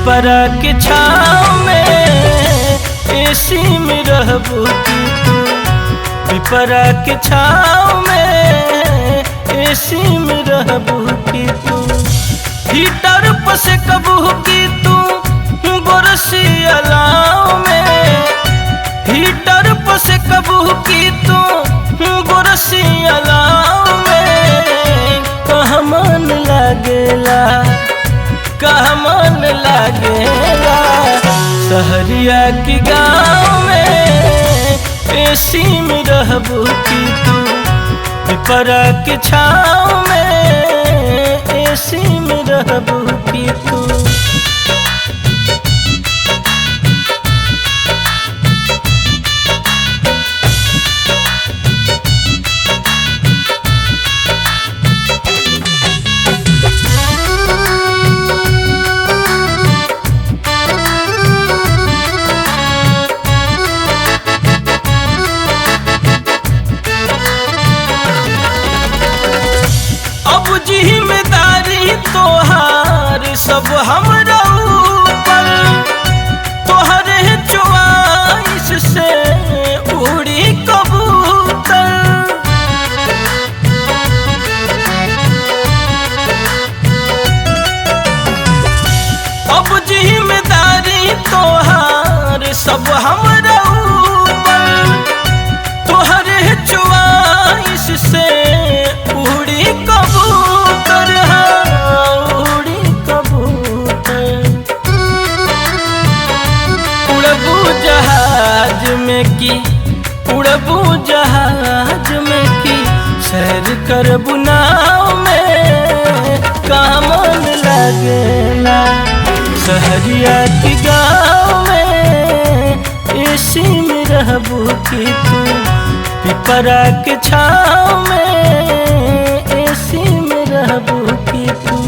पिपरा के छाँव में एसी में रहबू की तू। पिपरा के छाँव में एसी में रहबू की तू। हीटर पर से कबू की तू गोरसी अलाव में। हीटर पर से कबू की तू गोरसी अलाव में। कहाँ मन लागेला, कहाँ मन लागेला सहरिया की गाँव में एसी में रहबू की तू। पिपरा के छाँव में एसी में रहबू की तू। जिम्मेदारी तोहार सब हमरा ऊपर। तोहरे चॉइस से उड़ी कबूतर। अब जिम्मेदारी तोहार सब हमरा ऊपर। तोहरे चॉइस से उड़ी कबूतर, उड़ी कबूतर। उड़बू जहाज में की, उड़बू जहाज में की सैर करबू नाव में। कहाँ मन लागेला सहरिया की गाँव में एसी में रहबू की तू। पिपरा के छाँव में एसी में रहबू की तू।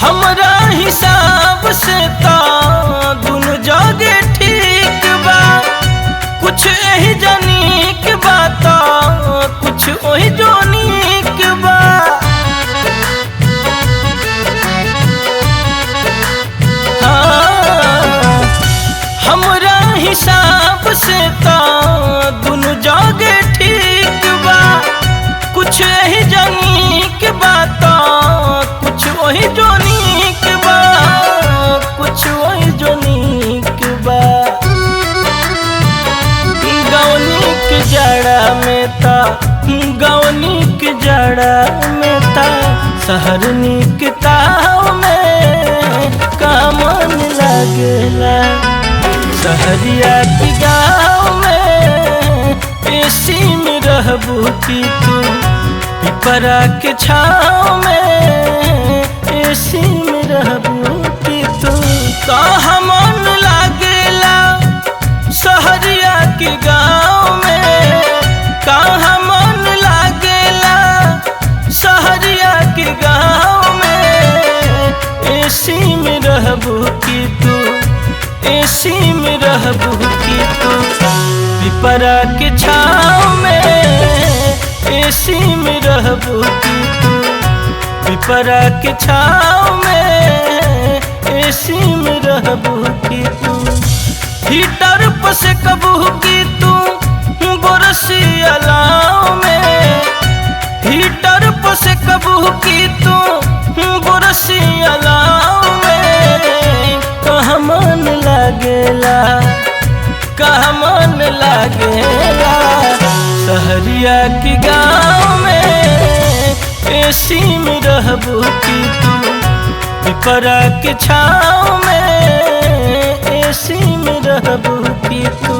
हमरा हिसाब से ता दुनु जगे ठीक बा। कुछ यही जनीक बात, कुछ वही जोनीक बा। हाँ, हमरा हिसाब से ता दुनु जगे ठीक बा। कुछ यही जनीक बात, कुछ वही जोनीक बा, कुछ वही जोनीक बा। गौनी के जड़ा में ता, गौनी के जड़ा में ता सहरनी के ताव में। कहाँ मन लागेला सहरिया की गाँव में एसी में रहबू की तू। पिपरा के छाँव में एसी में रहबू की तू। कहाँ मन लागेला सहरिया की गाँव में। कहाँ मन लागेला सहरिया की गाँव में एसी में रहबू की तू। एसी में रहबू की तू। पिपरा के छाँव में एसी में रहबू की तू। पिपरा के छाँव में एसी में रहबू की तू। हीटर पर से कबू की तू गोरसी अलाव में। हीटर पर से कबू की तू गोरसी अलाव में। कहाँ मन लागेला, कहाँ मन लागेला सहरिया की गाँव में एसी में रहबू की तू। पिपरा के छाँव में एसी में रहबू की तू।